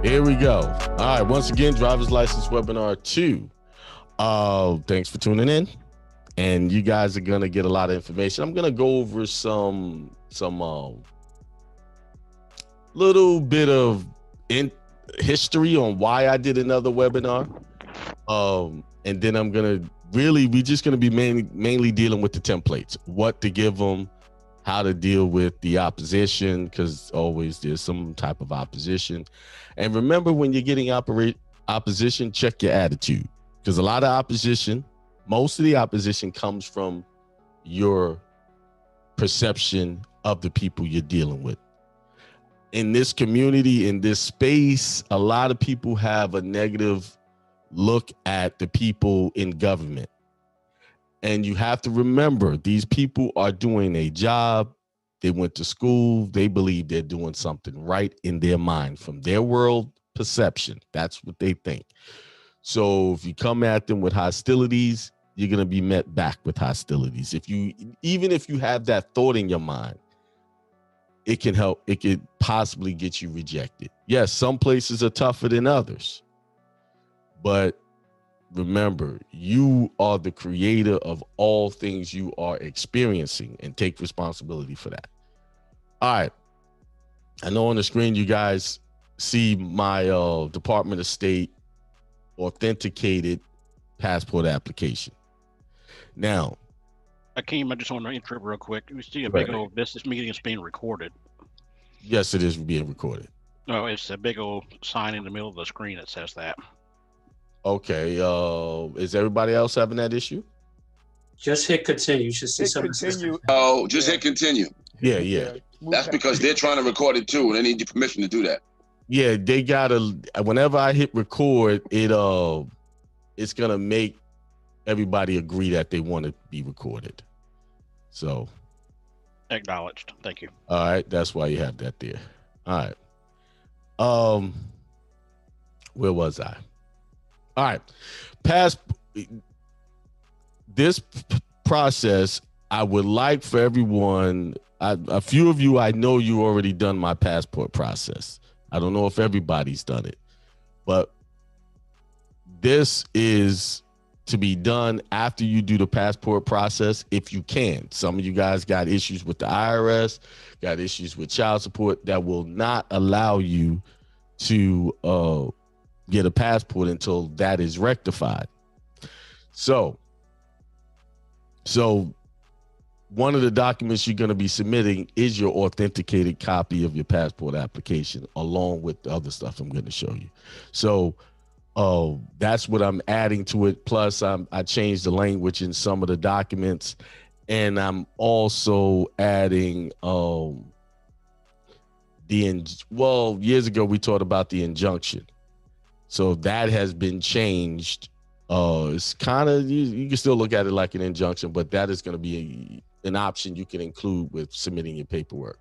Here we go. All right. Once again, driver's license webinar 2. Thanks for tuning in. And you guys are gonna get a lot of information. I'm gonna go over some little bit of history on why I did another webinar. And then we're just gonna be mainly dealing with the templates, what to give them, how to deal with the opposition, because always there's some type of opposition. And remember, when you're getting opposition, check your attitude, because a lot of opposition, most of the opposition comes from your perception of the people you're dealing with. In this community, in this space, a lot of people have a negative look at the people in government. And you have to remember, these people are doing a job. They went to school. They believe they're doing something right in their mind from their world perception. That's what they think. So if you come at them with hostilities, you're going to be met back with hostilities. Even if you have that thought in your mind, it can help. It could possibly get you rejected. Yes, some places are tougher than others, but remember, you are the creator of all things you are experiencing, and take responsibility for that. All right. I know on the screen you guys see my Department of State authenticated passport application. Now, Akeem, I just want to interrupt real quick. We see a big old this meeting is being recorded. Yes, it is being recorded. No, it's a big old sign in the middle of the screen that says that. Okay. Is everybody else having that issue? Just hit continue. You should see something. Oh, just hit continue. Yeah. That's because they're trying to record it too, and they need your permission to do that. Yeah, they gotta. Whenever I hit record, it's gonna make everybody agree that they want to be recorded. So, acknowledged. Thank you. All right, that's why you have that there. All right. Where was I? All right. This process, I would like for everyone. A few of you, I know you already done my passport process. I don't know if everybody's done it, but this is to be done after you do the passport process, if you can. Some of you guys got issues with the IRS, got issues with child support that will not allow you to get a passport until that is rectified. So one of the documents you're going to be submitting is your authenticated copy of your passport application, along with the other stuff I'm going to show you. So that's what I'm adding to it. Plus, I changed the language in some of the documents, and I'm also adding years ago we talked about the injunction. So that has been changed. It's kind of, you can still look at it like an injunction, but that is going to be an option you can include with submitting your paperwork.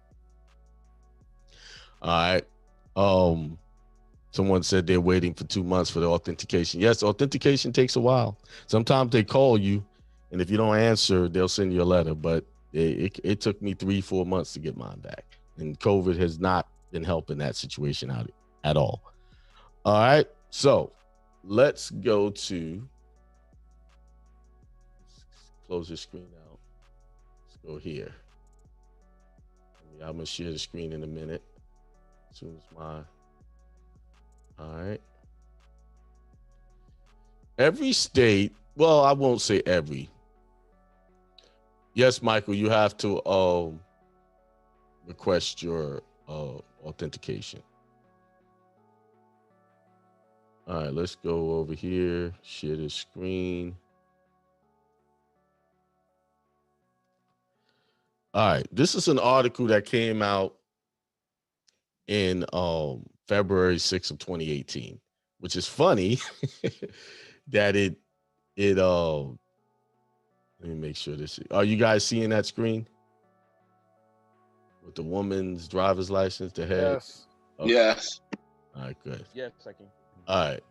All right. Someone said they're waiting for 2 months for the authentication. Yes, authentication takes a while. Sometimes they call you, and if you don't answer, they'll send you a letter. But it took me 3-4 months to get mine back, and COVID has not been helping that situation out at all. All right, so let's go to close the screen out. Let's go here. I'm gonna share the screen in a minute. As soon as all right. Every state, well, I won't say every. Yes, Michael, you have to request your authentication. All right, let's go over here, share the screen. All right, this is an article that came out in February 6th of 2018, which is funny that it let me make sure this, are you guys seeing that screen? With the woman's driver's license, the head? Yes. Okay. Yes. All right, good. Yes, I can. All right.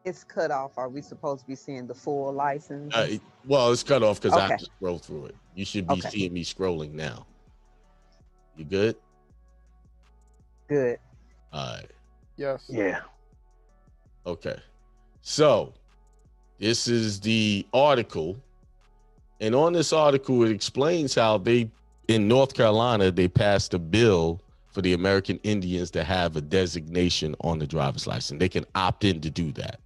It's cut off. Are we supposed to be seeing the full license? Well, it's cut off because I Okay. have to scroll through it. You should be Okay. seeing me scrolling now. You good? Good. All right. Yes. Yeah. Okay. So this is the article. And on this article, it explains how in North Carolina, they passed a bill for the American Indians to have a designation on the driver's license. They can opt in to do that.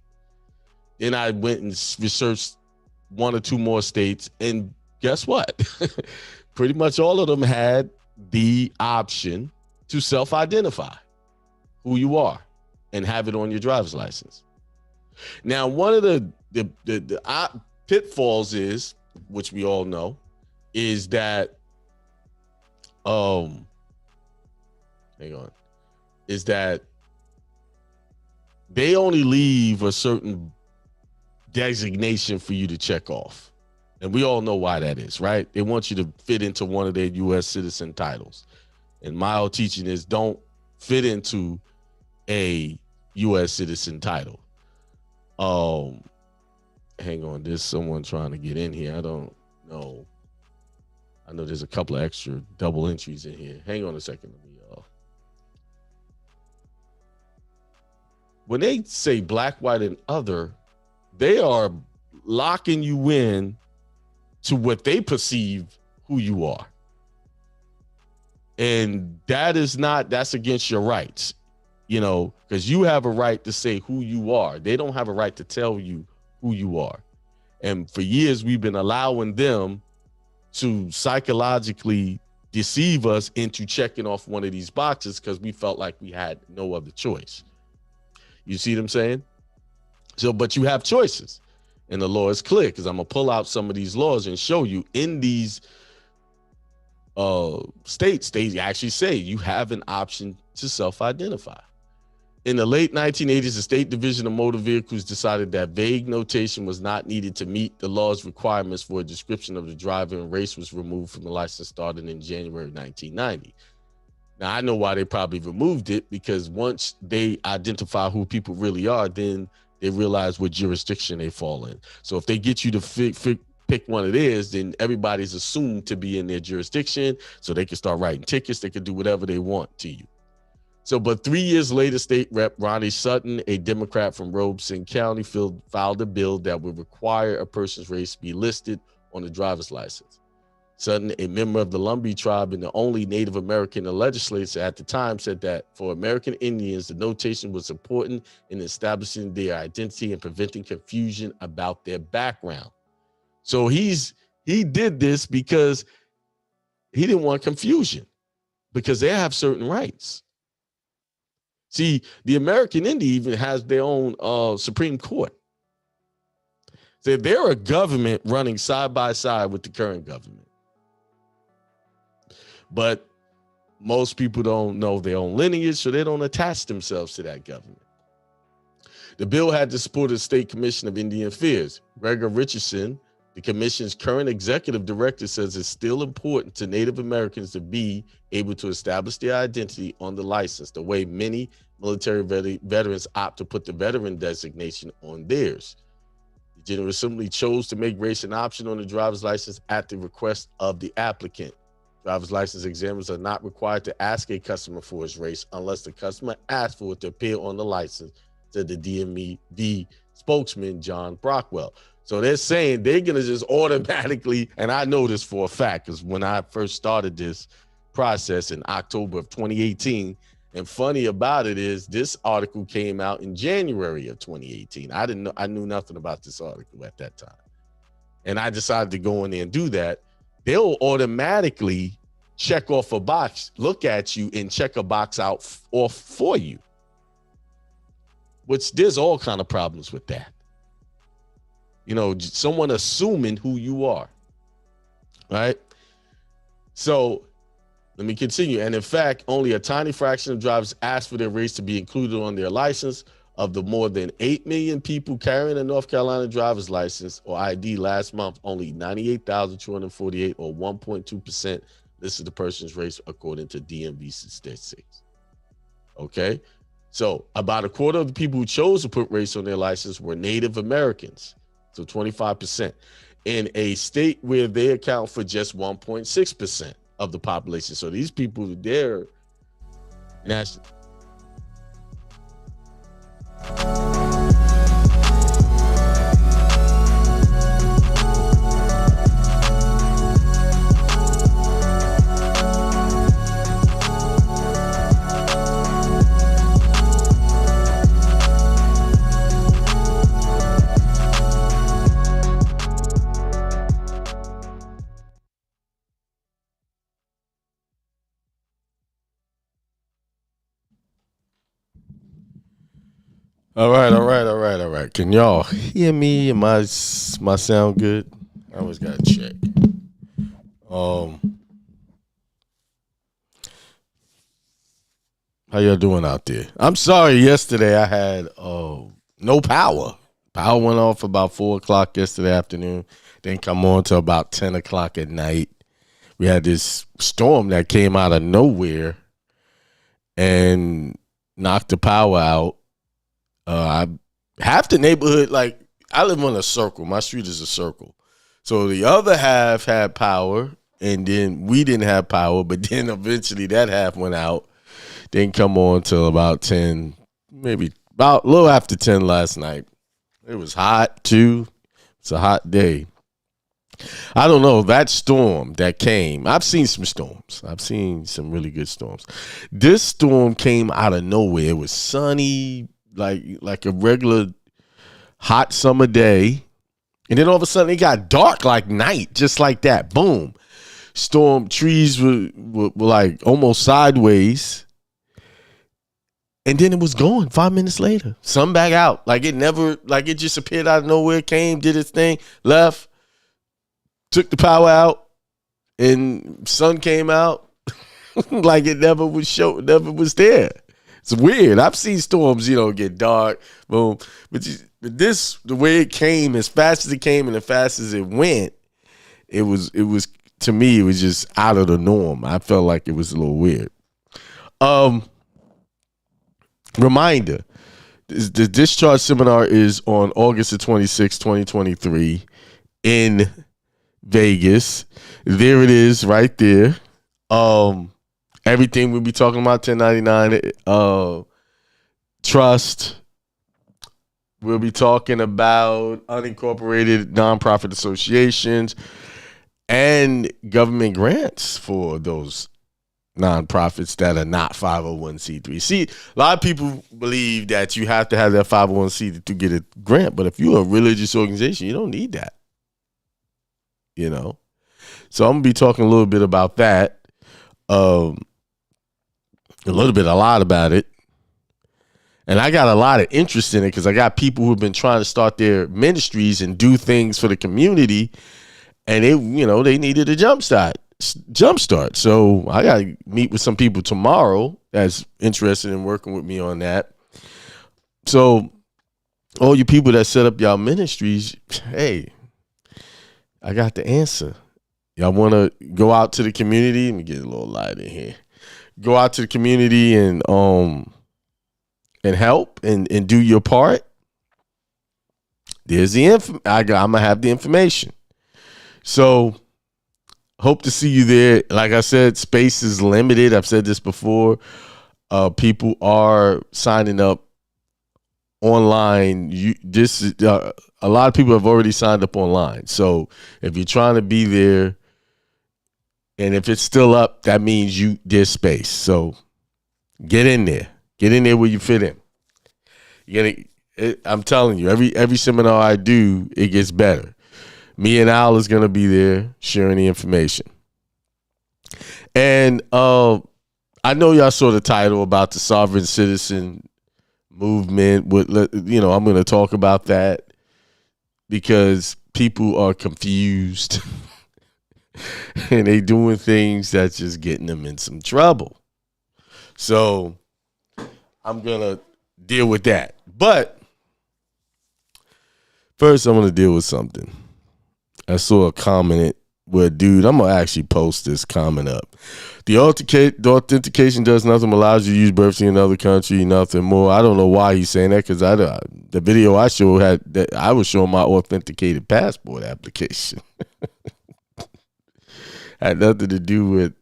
Then I went and researched one or two more states, and guess what? Pretty much all of them had the option to self-identify who you are and have it on your driver's license. Now, one of the pitfalls is, which we all know, is that is that they only leave a certain designation for you to check off. And we all know why that is, right? They want you to fit into one of their U.S. citizen titles. And my old teaching is don't fit into a U.S. citizen title. Hang on, there's someone trying to get in here. I don't know. I know there's a couple of extra double entries in here. Hang on a second. When they say black, white, and other, they are locking you in to what they perceive who you are. And that's against your rights, because you have a right to say who you are. They don't have a right to tell you who you are. And for years, we've been allowing them to psychologically deceive us into checking off one of these boxes because we felt like we had no other choice. You see what I'm saying? So, but you have choices. And the law is clear, because I'm going to pull out some of these laws and show you in these states, they actually say you have an option to self-identify. In the late 1980s, the State Division of Motor Vehicles decided that vague notation was not needed to meet the law's requirements for a description of the driver, and race was removed from the license starting in January 1990. Now, I know why they probably removed it, because once they identify who people really are, then they realize what jurisdiction they fall in. So if they get you to pick one of theirs, then everybody's assumed to be in their jurisdiction, so they can start writing tickets. They can do whatever they want to you. So, but 3 years later, State Rep Ronnie Sutton, a Democrat from Robeson County, filed a bill that would require a person's race be listed on the driver's license. Sutton, a member of the Lumbee tribe and the only Native American legislator at the time, said that for American Indians, the notation was important in establishing their identity and preventing confusion about their background. So he did this because he didn't want confusion, because they have certain rights. See, the American Indian even has their own Supreme Court. So they're a government running side by side with the current government. But most people don't know their own lineage, so they don't attach themselves to that government. The bill had the support of the State Commission of Indian Affairs. Gregor Richardson, the commission's current executive director, says it's still important to Native Americans to be able to establish their identity on the license, the way many military veterans opt to put the veteran designation on theirs. The General Assembly chose to make race an option on the driver's license at the request of the applicant. Driver's license examiners are not required to ask a customer for his race unless the customer asks for it to appear on the license, said the DMV spokesman, John Brockwell. So they're saying they're going to just automatically, and I know this for a fact, because when I first started this process in October of 2018, and funny about it is this article came out in January of 2018. I knew nothing about this article at that time. And I decided to go in there and do that. They'll automatically check off a box, look at you, and check a box off for you. Which there's all kind of problems with that. Someone assuming who you are, right? So let me continue. And in fact, only a tiny fraction of drivers asked for their race to be included on their license. Of the more than 8 million people carrying a North Carolina driver's license or ID last month, only 98,248 or 1.2% listed the person's race according to DMV statistics. Okay? So about a quarter of the people who chose to put race on their license were Native Americans. So 25%, in a state where they account for just 1.6% of the population. So these people, they're national. All right. Can y'all hear me? Am my sound good? I always gotta check. How y'all doing out there? I'm sorry. Yesterday I had no power. Power went off about 4:00 yesterday afternoon. Didn't come on till about 10:00 at night. We had this storm that came out of nowhere and knocked the power out. Half the neighborhood, like I live on a circle. My street is a circle. So the other half had power, and then we didn't have power, but then eventually that half went out. Didn't come on till about 10, maybe about a little after 10 last night. It was hot too. It's a hot day. I don't know, that storm that came, I've seen some storms. I've seen some really good storms. This storm came out of nowhere. It was sunny, like a regular hot summer day. And then all of a sudden it got dark like night, just like that. Boom. Storm, trees were like almost sideways. And then it was gone 5 minutes later. Sun back out. Like it just appeared out of nowhere, came, did its thing, left, took the power out, and sun came out like it never was there. It's weird. I've seen storms, get dark, boom. But this, the way it came, as fast as it came and as fast as it went, it was to me, it was just out of the norm. I felt like it was a little weird. Reminder, the discharge seminar is on August the 26th, 2023 in Vegas. There it is right there. Everything we'll be talking about, 1099 trust. We'll be talking about unincorporated nonprofit associations and government grants for those nonprofits that are not 501c3. See, a lot of people believe that you have to have that 501c to get a grant, but if you're a religious organization, you don't need that. So I'm gonna be talking a little bit about that. A lot about it. And I got a lot of interest in it because I got people who've been trying to start their ministries and do things for the community, and they needed a jumpstart. So I got to meet with some people tomorrow that's interested in working with me on that. So all you people that set up y'all ministries, hey, I got the answer. Y'all want to go out to the community? Let me get a little light in here. Go out to the community and help and do your part. There's the info. I'm gonna have the information. So hope to see you there. Like I said, space is limited. I've said this before. People are signing up online. A lot of people have already signed up online. So if you're trying to be there, and if it's still up, that means there's space. So get in there. Get in there where you fit in. I'm telling you, every seminar I do, it gets better. Me and Al is gonna be there sharing the information. And I know y'all saw the title about the sovereign citizen movement. I'm gonna talk about that because people are confused and they doing things that's just getting them in some trouble. So I'm gonna deal with that. But first, I'm gonna deal with something. I saw a comment where, dude, I'm gonna actually post this comment up. The authentication does nothing, allows you to use birthday in another country, nothing more. I don't know why he's saying that because the video I showed had that I was showing my authenticated passport application. Had nothing to do with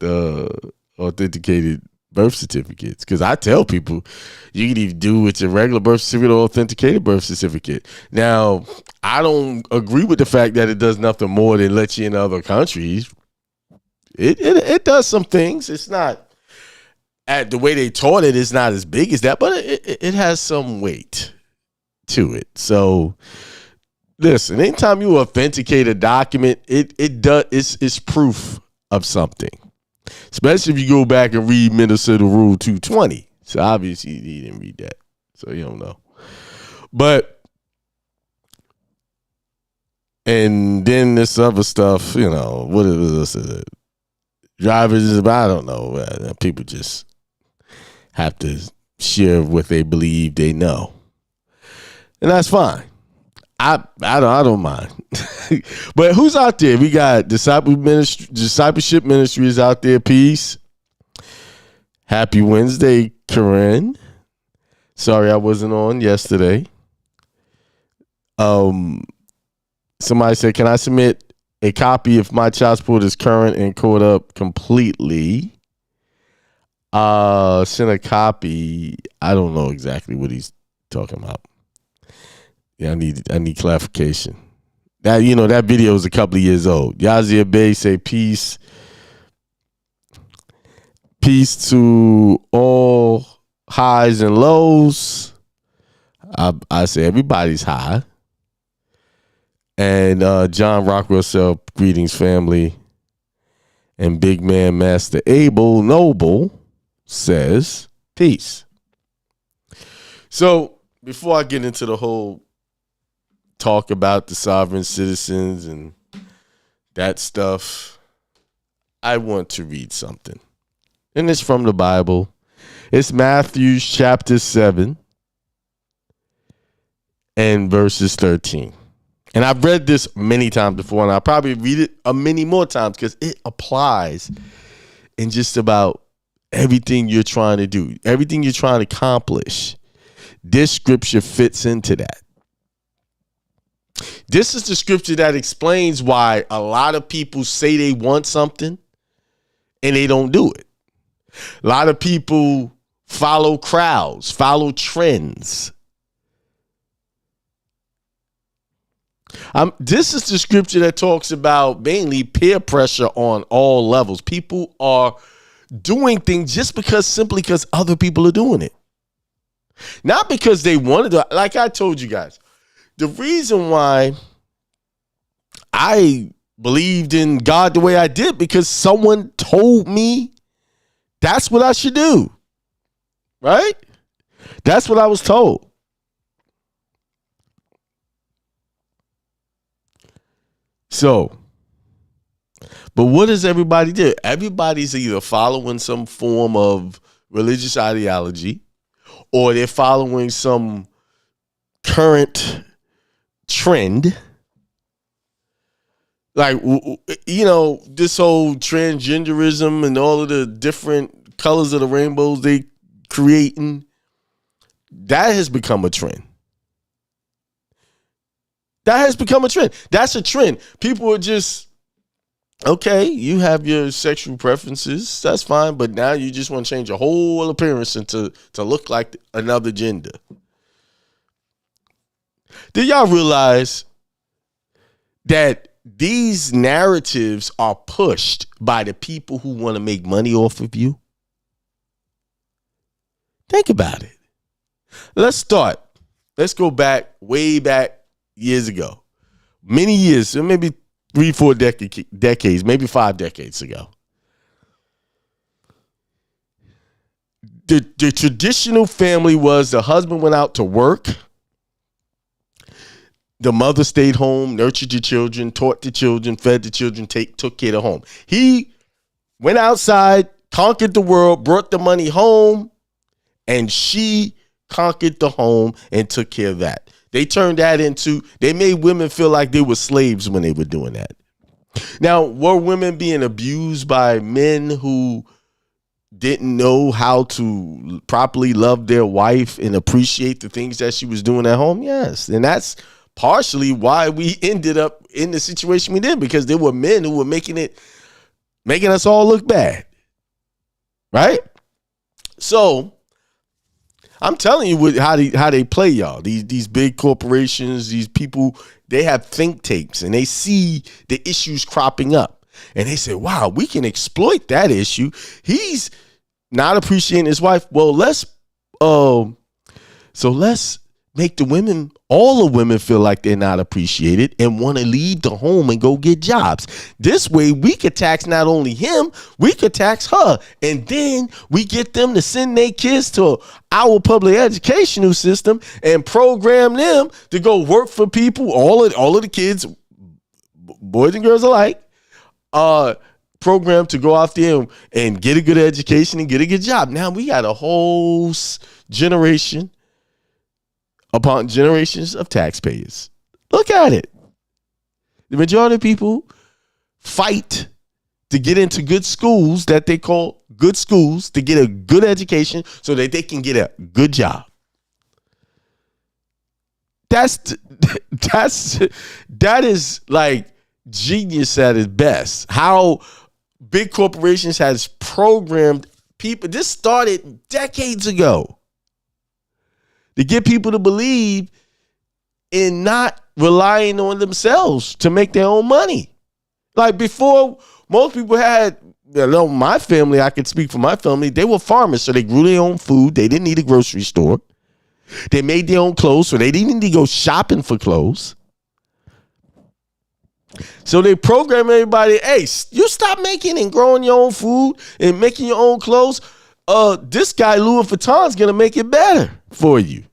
authenticated birth certificates. Because I tell people you can either do with your regular birth certificate or authenticated birth certificate. Now, I don't agree with the fact that it does nothing more than let you in other countries. It does some things. It's not, at the way they taught it, it's not as big as that, but it has some weight to it. So listen, anytime you authenticate a document, it's proof of something. Especially if you go back and read Minnesota Rule 220. So obviously he didn't read that. So you don't know. But and then this other stuff, you know, what is this? Drivers, I don't know. People just have to share what they believe they know. And that's fine. I don't mind. But who's out there? We got Discipleship Ministries out there. Peace. Happy Wednesday, Corinne. Sorry I wasn't on yesterday. Somebody said, can I submit a copy if my child support is current and caught up completely? Send a copy. I don't know exactly what he's talking about. Yeah, I need clarification. That, you know, that video is a couple of years old. Yazir Bey say peace. Peace to all highs and lows. I say everybody's high. And John Rockwell said, greetings, family. And big man Master Abel Noble says peace. So before I get into the whole talk about the sovereign citizens and that stuff, I want to read something. And it's from the Bible. It's Matthew chapter 7 and verses 13. And I've read this many times before, and I'll probably read it many more times because it applies in just about everything you're trying to do, everything you're trying to accomplish. This scripture fits into that. This is the scripture that explains why a lot of people say they want something and they don't do it. A lot of people follow crowds, follow trends. This is the scripture that talks about mainly peer pressure on all levels. People are doing things simply because other people are doing it. Not because they wanted to. Like I told you guys, the reason why I believed in God the way I did, because someone told me that's what I should do. Right? That's what I was told. So, but what does everybody do? Everybody's either following some form of religious ideology or they're following some current trend. Like, you know, this whole transgenderism and all of the different colors of the rainbows they creating, that has become a trend. That has become a trend. That's a trend. People are just, okay, you have your sexual preferences. That's fine. But now you just want to change your whole appearance to look like another gender. Do y'all realize that these narratives are pushed by the people who want to make money off of you? Think about it. Let's start. Let's go back, way back years ago. Many years, maybe 3-4 decades, maybe 5 decades ago. The traditional family was the husband went out to work. The mother stayed home, nurtured the children, taught the children, fed the children, took care of the home. He went outside, conquered the world, brought the money home, and she conquered the home and took care of that. They turned that into, they made women feel like they were slaves when they were doing that. Now, were women being abused by men who didn't know how to properly love their wife and appreciate the things that she was doing at home? Yes. And that's partially why we ended up in the situation we did, because there were men who were making us all look bad. Right? So I'm telling you how they play, y'all. These big corporations, these people, they have think tanks and they see the issues cropping up and they say, wow, we can exploit that issue. He's not appreciating his wife. Well, let's make all the women feel like they're not appreciated and want to leave the home and go get jobs. This way we could tax not only him, we could tax her. And then we get them to send their kids to our public educational system and program them to go work for people. All of the kids, boys and girls alike, programmed to go out there and get a good education and get a good job. Now we got a whole generation upon generations of taxpayers. Look at it. The majority of people fight to get into good schools that they call good schools, to get a good education so that they can get a good job. That is like genius at its best. How big corporations has programmed people. This started decades ago to get people to believe in not relying on themselves to make their own money. Like before, most people had, my family, I can speak for my family, they were farmers, so they grew their own food. They didn't need a grocery store. They made their own clothes, so they didn't need to go shopping for clothes. So they program everybody, hey, you stop making and growing your own food and making your own clothes. This guy, Louis Vuitton's going to make it better for you.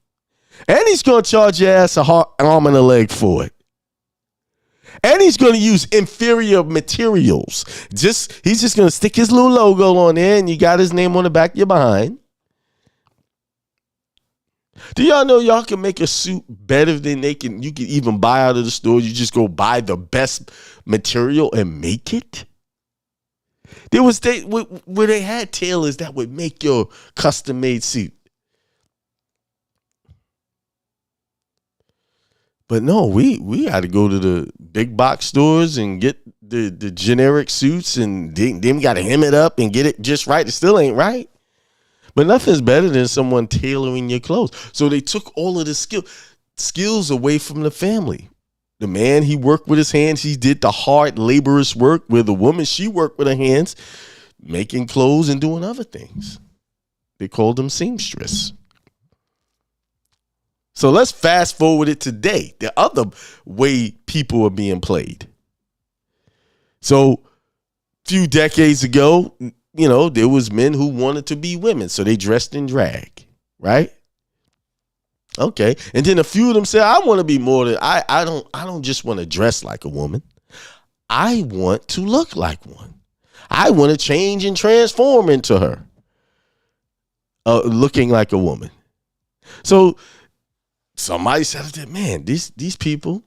And he's going to charge your ass an arm and a leg for it. And he's going to use inferior materials. He's just going to stick his little logo on there and you got his name on the back of your behind. Do y'all know y'all can make a suit better than you can even buy out of the store? You just go buy the best material and make it? There was where they had tailors that would make your custom-made suit. But no, we had to go to the big box stores and get the generic suits and then we got to hem it up and get it just right. It still ain't right. But nothing's better than someone tailoring your clothes. So they took all of the skills away from the family. The man, he worked with his hands. He did the hard, laborious work, where the woman, she worked with her hands, making clothes and doing other things. They called them seamstress. So let's fast forward it today. The other way people are being played. So a few decades ago, there was men who wanted to be women, so they dressed in drag, right? Okay. And then a few of them said, I want to be more than I don't just want to dress like a woman. I want to look like one. I want to change and transform into her. Looking like a woman. So somebody said, man, these people,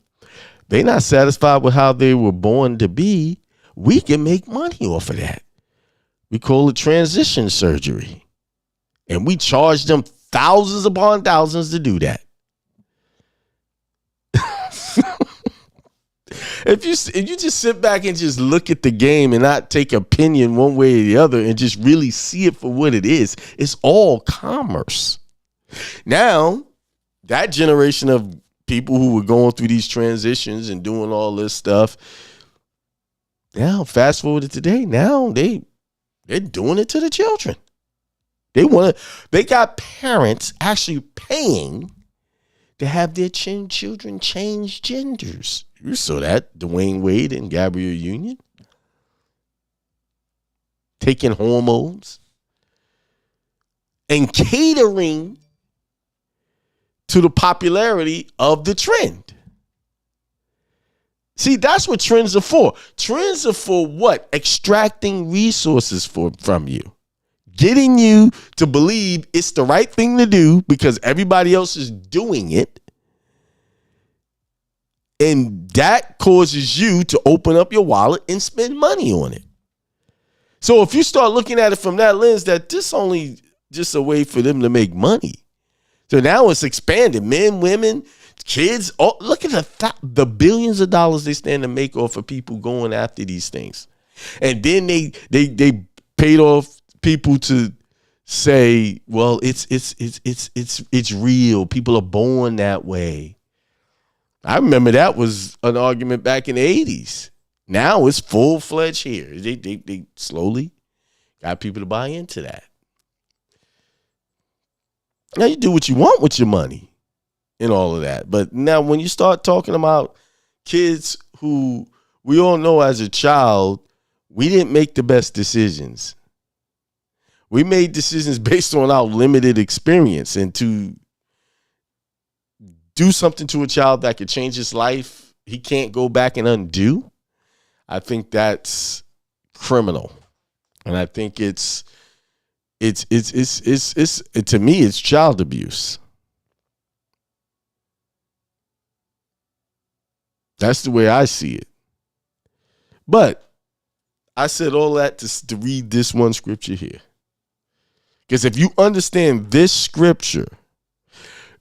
they're not satisfied with how they were born to be. We can make money off of that. We call it transition surgery. And we charge them thousands upon thousands to do that. If you just sit back and just look at the game and not take opinion one way or the other and just really see it for what it is, it's all commerce. Now, that generation of people who were going through these transitions and doing all this stuff, now fast forward to today, now they're doing it to the children. They got parents actually paying to have their children change genders. You saw that, Dwayne Wade and Gabrielle Union. Taking hormones and catering to the popularity of the trend. See, that's what trends are for. Trends are for what? Extracting resources from you. Getting you to believe it's the right thing to do because everybody else is doing it. And that causes you to open up your wallet and spend money on it. So if you start looking at it from that lens, that this only just a way for them to make money. So now it's expanded. Men, women, kids. Oh, look at the billions of dollars they stand to make off of people going after these things. And then they paid off people to say, well, it's real. People are born that way. I remember that was an argument back in the 80s. Now it's full-fledged here. They slowly got people to buy into that. Now you do what you want with your money and all of that. But now when you start talking about kids who we all know as a child, we didn't make the best decisions. We made decisions based on our limited experience, and to do something to a child that could change his life, he can't go back and undo. I think that's criminal. And I think it's to me, it's child abuse. That's the way I see it. But I said all that to read this one scripture here. Because if you understand this scripture,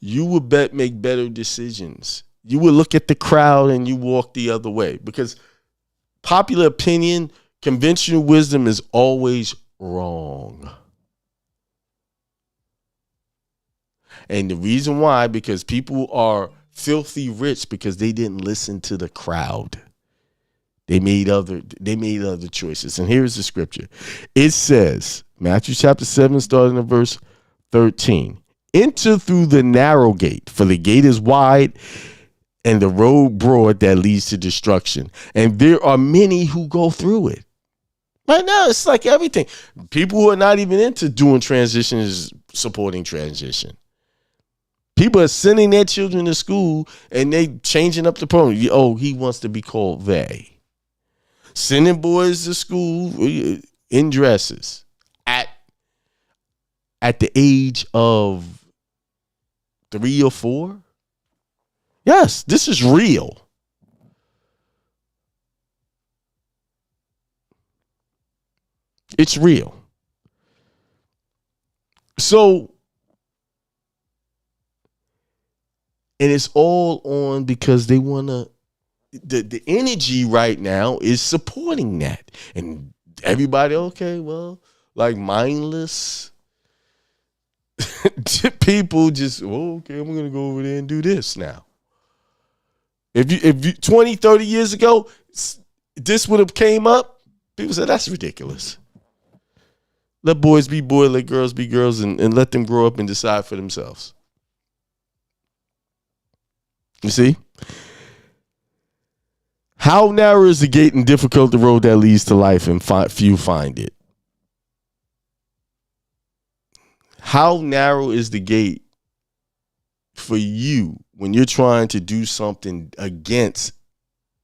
you will make better decisions. You will look at the crowd and you walk the other way. Because popular opinion, conventional wisdom is always wrong. And the reason why, because people are filthy rich because they didn't listen to the crowd. They made other choices. And here's the scripture. It says, Matthew chapter 7, starting at verse 13. Enter through the narrow gate, for the gate is wide and the road broad that leads to destruction. And there are many who go through it. Right now, it's like everything. People who are not even into doing transition is supporting transition. People are sending their children to school and they changing up the program. Oh, he wants to be called they. Sending boys to school in dresses at the age of 3 or 4. Yes, this is real. It's real. So, and it's all on because they want to, the energy right now is supporting that. And everybody, okay, well, like mindless people just, okay, I'm going to go over there and do this now. If you 20, 30 years ago, this would have came up, people said, that's ridiculous. Let boys be boys, let girls be girls, and let them grow up and decide for themselves. You see? How narrow is the gate and difficult the road that leads to life, and few find it? How narrow is the gate for you when you're trying to do something against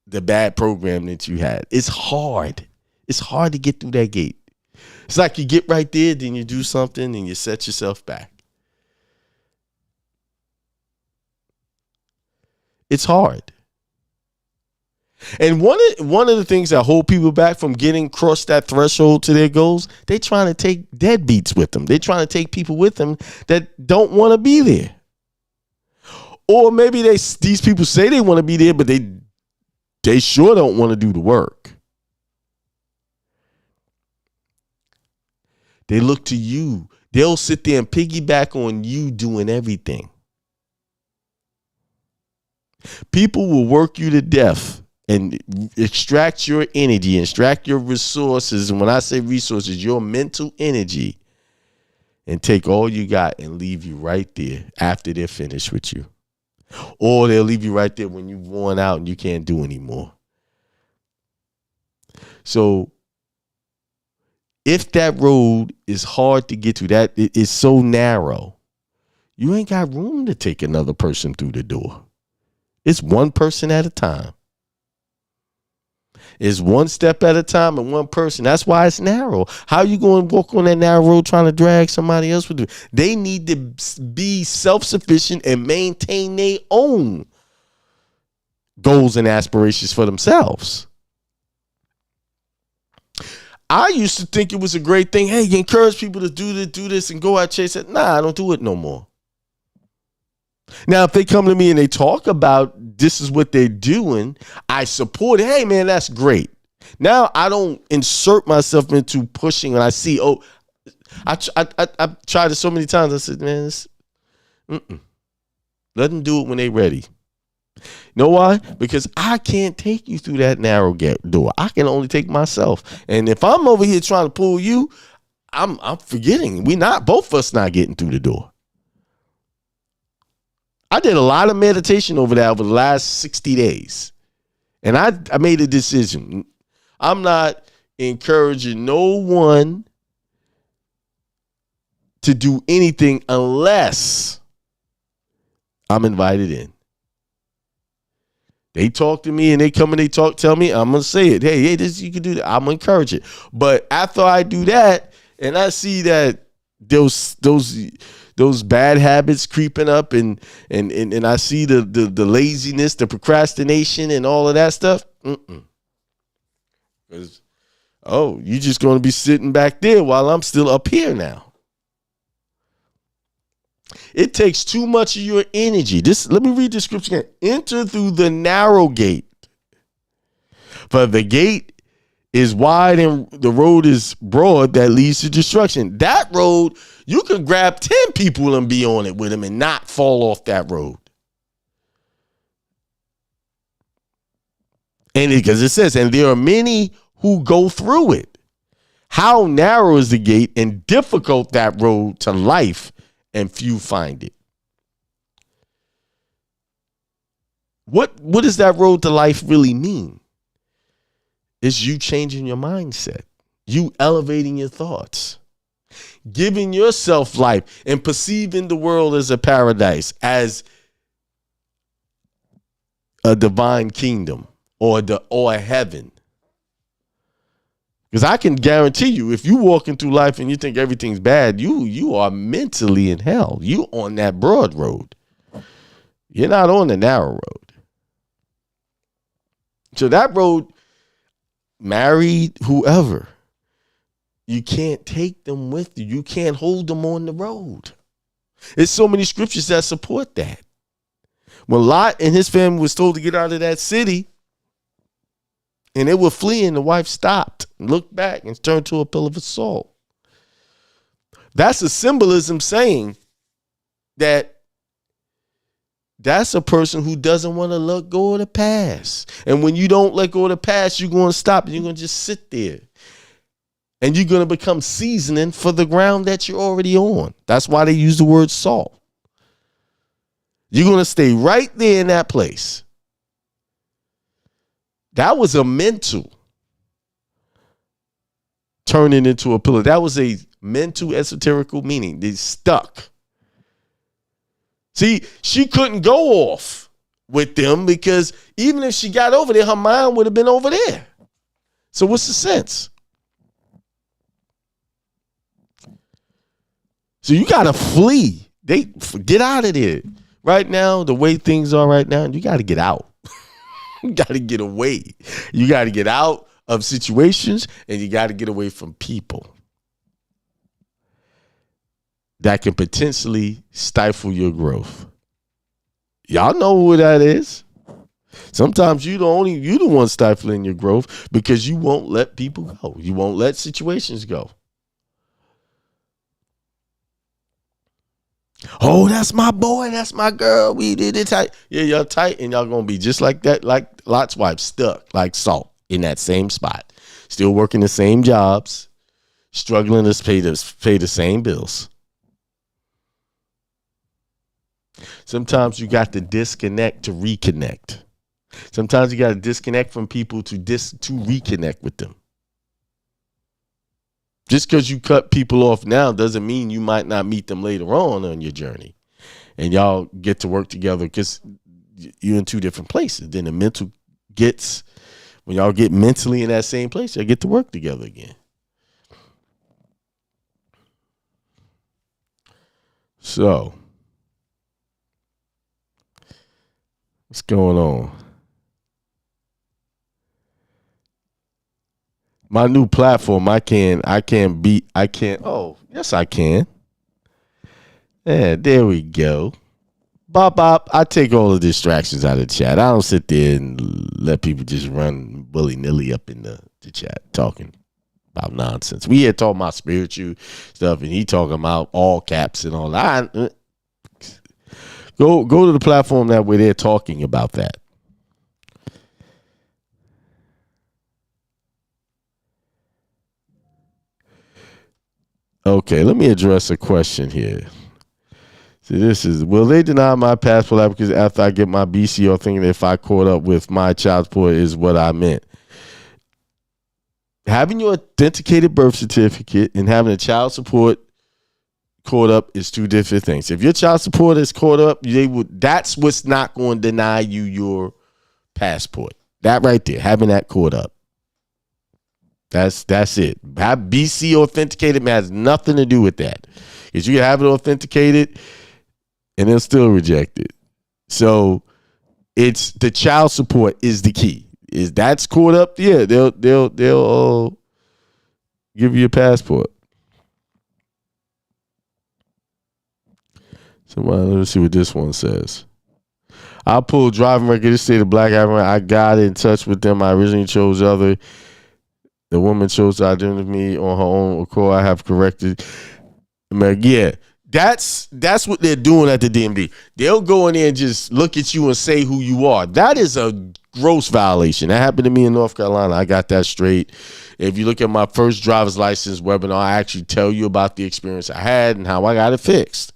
the bad program that you had? It's hard. It's hard to get through that gate. It's like you get right there, then you do something and you set yourself back. It's hard. And one of the things that hold people back from getting across that threshold to their goals, they trying to take deadbeats with them. They trying to take people with them that don't want to be there. Or maybe these people say they want to be there, but they sure don't want to do the work. They look to you. They'll sit there and piggyback on you doing everything. People will work you to death and extract your energy, extract your resources. And when I say resources, your mental energy, and take all you got and leave you right there after they're finished with you. Or they'll leave you right there when you've worn out and you can't do anymore. So if that road is hard to get to, that it is so narrow, you ain't got room to take another person through the door. It's one person at a time. It's one step at a time and one person. That's why it's narrow. How are you going to walk on that narrow road trying to drag somebody else with you? They need to be self-sufficient and maintain their own goals and aspirations for themselves. I used to think it was a great thing. Hey, you encourage people to do this and go out chase it. Nah, I don't do it no more. Now, if they come to me and they talk about this is what they're doing, I support it. Hey, man, that's great. Now, I don't insert myself into pushing when I see, I tried it so many times. I said, man, let them do it when they ready. You know why? Because I can't take you through that narrow door. I can only take myself. And if I'm over here trying to pull you, I'm forgetting. Both of us not getting through the door. I did a lot of meditation over the last 60 days. And I made a decision. I'm not encouraging no one to do anything unless I'm invited in. They talk to me and they come and they tell me, I'm going to say it. Hey, this, you can do that. I'm going to encourage it. But after I do that and I see that those bad habits creeping up and I see the laziness, the procrastination and all of that stuff, because, you're just going to be sitting back there while I'm still up here now. It takes too much of your energy. Let me read the scripture again. Enter through the narrow gate. For the gate is wide and the road is broad that leads to destruction. That road, you can grab 10 people and be on it with them and not fall off that road. And because it says, and there are many who go through it. How narrow is the gate and difficult that road to life, and few find it. What does that road to life really mean? It's you changing your mindset, you elevating your thoughts, giving yourself life and perceiving the world as a paradise, as a divine kingdom or a heaven. Because I can guarantee you, if you walking through life and you think everything's bad, you are mentally in hell. You on that broad road. You're not on the narrow road. So that road, married, whoever, you can't take them with you. You can't hold them on the road. There's so many scriptures that support that. When Lot and his family was told to get out of that city, and they were fleeing, the wife stopped, looked back, and turned to a pillar of salt. That's a symbolism saying that that's a person who doesn't want to let go of the past. And when you don't let go of the past, you're going to stop and you're going to just sit there. And you're going to become seasoning for the ground that you're already on. That's why they use the word salt. You're going to stay right there in that place. That was a mental turning into a pillar. That was a mental esoterical meaning. They stuck. See, she couldn't go off with them because even if she got over there, her mind would have been over there. So what's the sense? So you got to flee. Get out of there. Right now, the way things are right now, you got to get out. You got to get away. You got to get out of situations and you got to get away from people that can potentially stifle your growth. Y'all know who that is. Sometimes you the one stifling your growth because you won't let people go. You won't let situations go. Oh, that's my boy. That's my girl. We did it tight. Yeah, y'all tight, and y'all going to be just like that, like Lot's wife, stuck like salt in that same spot. Still working the same jobs, struggling to pay the same bills. Sometimes you got to disconnect to reconnect. Sometimes you got to disconnect from people to reconnect with them. Just because you cut people off now doesn't mean you might not meet them later on your journey. And y'all get to work together because you're in two different places. Then the mental gets, when y'all get mentally in that same place, y'all get to work together again. So, what's going on? My new platform, oh, yes, I can. Yeah, there we go. Bop. I take all the distractions out of the chat. I don't sit there and let people just run willy-nilly up in the chat talking. about nonsense. We had talking about spiritual stuff, and he talking about all caps and all that. Go to the platform that where they're talking about that. Okay, let me address a question here. See, this is, will they deny my passport application after I get my BCO, thinking if I caught up with my child support is what I meant? Having your authenticated birth certificate and having a child support caught up is two different things. If your child support is caught up, that's what's not going to deny you your passport. That right there, having that caught up. That's it. Have BC authenticated has nothing to do with that. Because you can have it authenticated and they'll still reject it. So it's the child support is the key. Is that's caught up? Yeah, they'll give you a passport. So let's see what this one says. I pulled driving record. This state of Black African. I got in touch with them. I originally chose other. The woman chose to identify me on her own accord. I have corrected. Yeah, that's what they're doing at the DMV. They'll go in there and just look at you and say who you are. That is a gross violation. That happened to me in North Carolina. I got that straight. If you look at my first driver's license webinar, I actually tell you about the experience I had and how I got it fixed.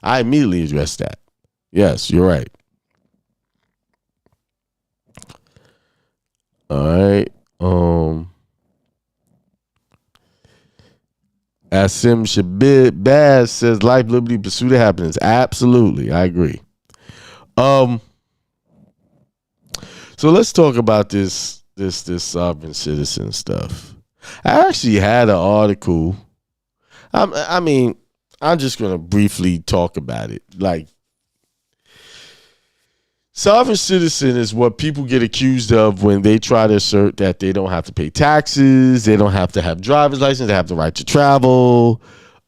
I immediately addressed that. Yes, you're right. All right. Asim Shabazz says life, liberty, pursuit of happiness. Absolutely, I agree. So let's talk about this sovereign citizen stuff. I actually had an article. I'm just gonna briefly talk about it. Like, sovereign citizen is what people get accused of when they try to assert that they don't have to pay taxes, they don't have to have driver's license, they have the right to travel.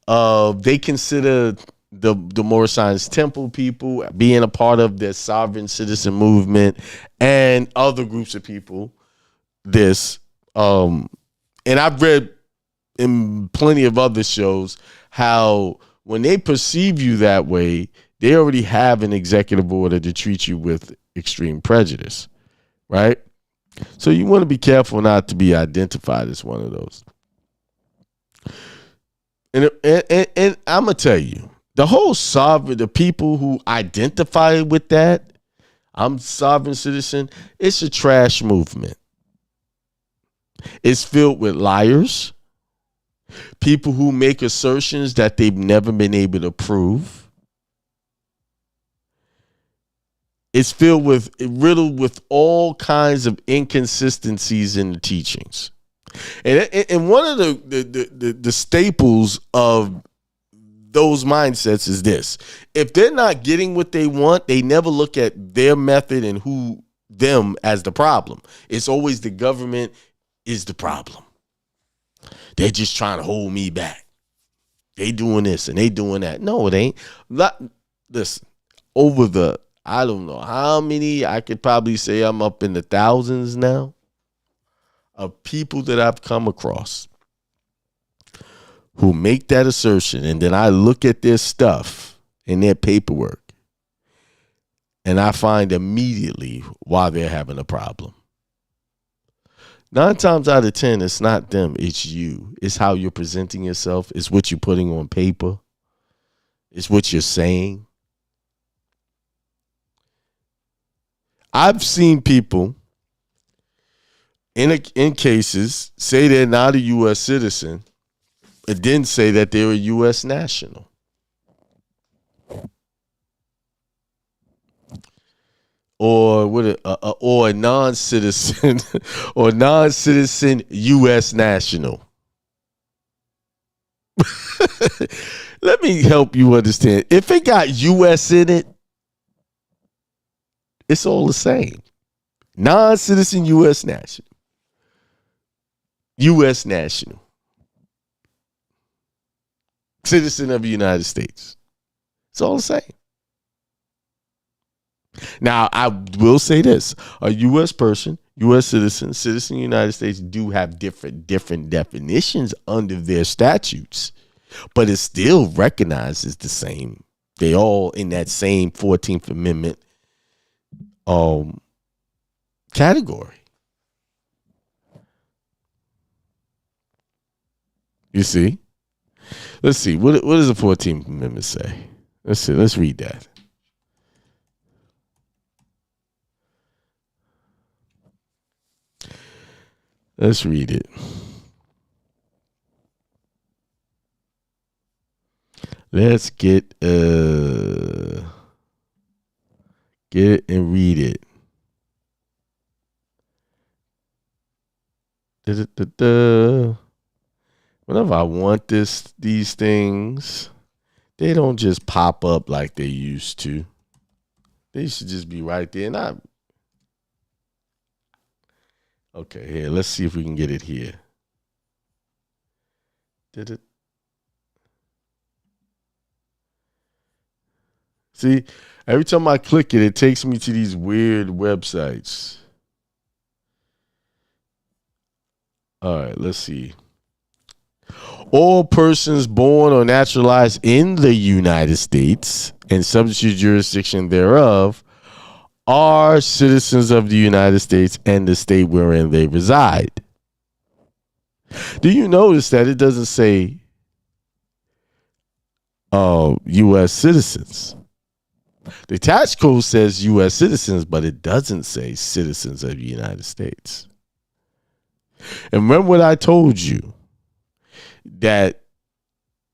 They consider the Moorish Science Temple people being a part of the sovereign citizen movement and other groups of people. And I've read in plenty of other shows how when they perceive you that way, they already have an executive order to treat you with extreme prejudice, right? So you want to be careful not to be identified as one of those. And I'm going to tell you, the whole the people who identify with that, I'm sovereign citizen, it's a trash movement. It's filled with liars, people who make assertions that they've never been able to prove. It's riddled with all kinds of inconsistencies in the teachings. And one of the staples of those mindsets is this. If they're not getting what they want, they never look at their method and them as the problem. It's always the government is the problem. They're just trying to hold me back. They doing this and they doing that. No, it ain't. Listen, I don't know how many, I could probably say I'm up in the thousands now of people that I've come across who make that assertion. And then I look at their stuff and their paperwork and I find immediately why they're having a problem. 9 times out of 10, it's not them, it's you. It's how you're presenting yourself. It's what you're putting on paper. It's what you're saying. I've seen people in cases say they're not a U.S. citizen and then say that they're a U.S. national. Or a non-citizen or non-citizen U.S. national. Let me help you understand. If it got U.S. in it, it's all the same. Non-citizen U.S. national. U.S. national. Citizen of the United States. It's all the same. Now, I will say this. A U.S. person U.S. citizen, citizen of the United States do have different definitions under their statutes, but it still recognizes the same. They all in that same 14th Amendment category. You see? Let's see. What does the 14th Amendment say? Let's see. Let's read that. Let's read it. Let's get it and read it. Whenever I want these things, they don't just pop up like they used to. They should just be right there. Okay, here, let's see if we can get it here. See, every time I click it, it takes me to these weird websites. All right, let's see. All persons born or naturalized in the United States and subject to jurisdiction thereof are citizens of the United States and the state wherein they reside. Do you notice that it doesn't say U.S. citizens? The tax code says U.S. citizens, but it doesn't say citizens of the United States. And remember what I told you, that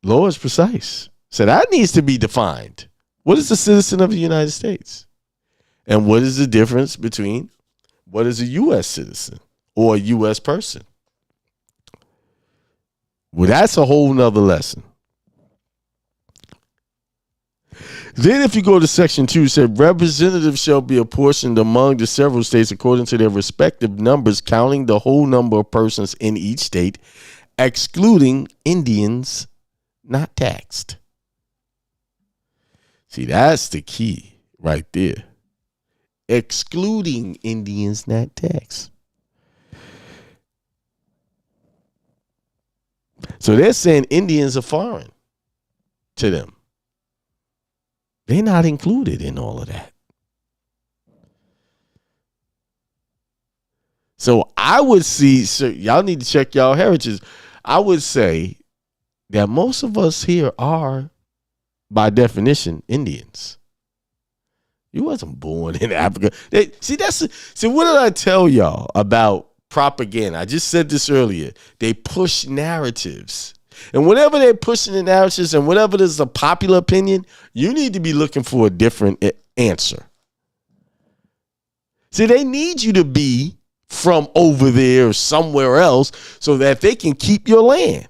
law is precise. So that needs to be defined. What is a citizen of the United States? And what is the difference between what is a U.S. citizen or a U.S. person? Well, that's a whole nother lesson. Then if you go to section 2, it said representatives shall be apportioned among the several states according to their respective numbers, counting the whole number of persons in each state, excluding Indians not taxed. See, that's the key right there. Excluding Indians not taxed. So they're saying Indians are foreign to them. They're not included in all of that. So I would see, so y'all need to check y'all heritage. I would say that most of us here are, by definition, Indians. You wasn't born in Africa. See, what did I tell y'all about propaganda? I just said this earlier. They push narratives. And whenever they're pushing the narratives and whenever there's a popular opinion, you need to be looking for a different answer. See, they need you to be from over there or somewhere else so that they can keep your land.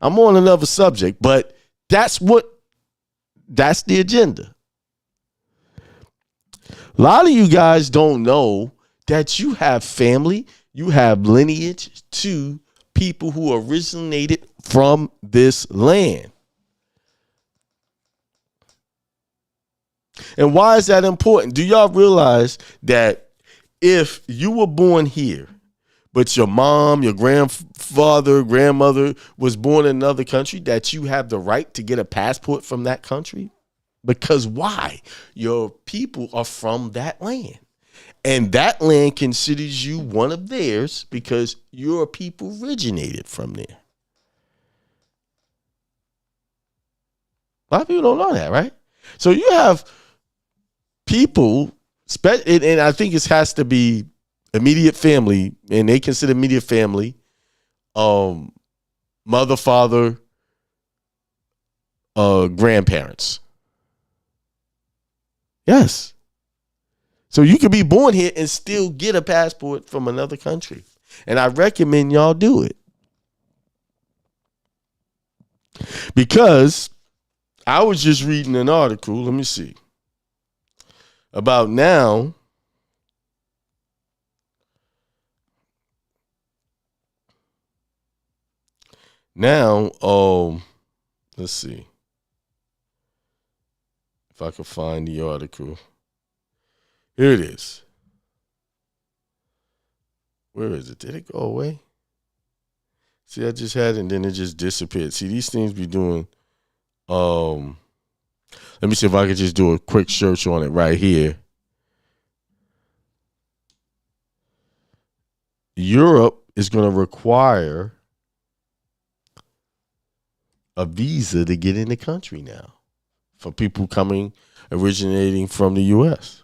I'm on another subject, but that's the agenda. A lot of you guys don't know that you have family, you have lineage to people who originated from this land. And why is that important? Do y'all realize that if you were born here, but your mom, your grandfather, grandmother was born in another country, that you have the right to get a passport from that country? Because why? Your people are from that land. And that land considers you one of theirs because your people originated from there. A lot of people don't know that, right? So you have people, and I think it has to be immediate family, and they consider immediate family, mother, father, grandparents. Yes. So you could be born here and still get a passport from another country. And I recommend y'all do it. Because I was just reading an article, let me see, about now. Let's see if I can find the article. Here it is. Where is it? Did it go away? See, I just had it and then it just disappeared. See, these things be doing. Let me see if I could just do a quick search on it right here. Europe is going to require a visa to get in the country now for people originating from the U.S.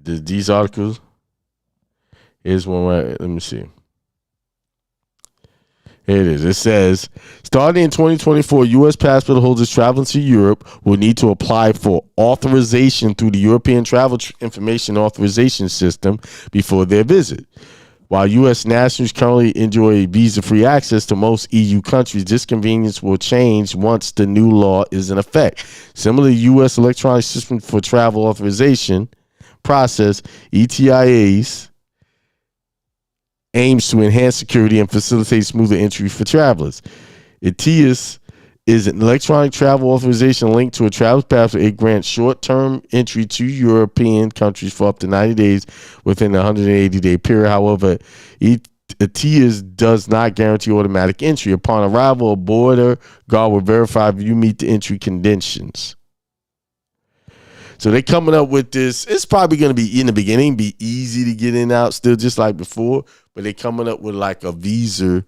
These articles, here's one right. Let me see. Here it is. It says, starting in 2024, U.S. passport holders traveling to Europe will need to apply for authorization through the European Travel Information Authorization System before their visit. While U.S. nationals currently enjoy visa-free access to most EU countries, this convenience will change once the new law is in effect. Similar to U.S. electronic system for travel authorization process, ETIAs aims to enhance security and facilitate smoother entry for travelers. ETIAS is an electronic travel authorization linked to a travel passport. It grants short-term entry to European countries for up to 90 days within a 180-day period. However, ETIAS does not guarantee automatic entry. Upon arrival, a border guard will verify if you meet the entry conditions. So they're coming up with this. It's probably going to be, in the beginning, be easy to get in and out still just like before, but they're coming up with like a visa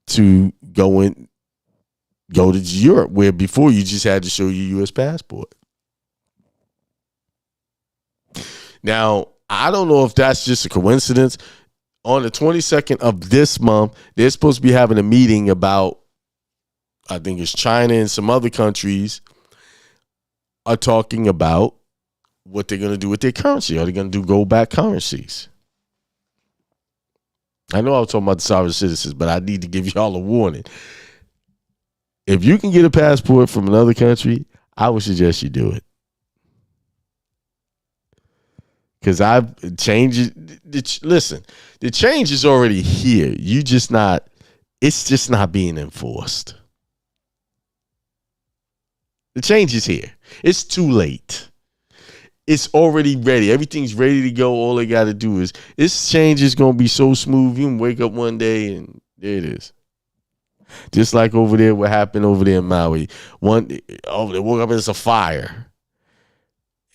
to go to Europe, where before you just had to show your U.S. passport. Now, I don't know if that's just a coincidence. On the 22nd of this month, they're supposed to be having a meeting about, I think it's China and some other countries are talking about what they're going to do with their currency. Are they going to do gold-backed currencies? I know I was talking about the sovereign citizens, but I need to give y'all a warning. If you can get a passport from another country, I would suggest you do it. Because I've changed it. Listen, the change is already here. It's just not being enforced. The change is here. It's too late. It's already ready. Everything's ready to go. All they got to do is, this change is going to be so smooth. You can wake up one day and there it is. Just like over there, what happened over there in Maui. They woke up and it's a fire.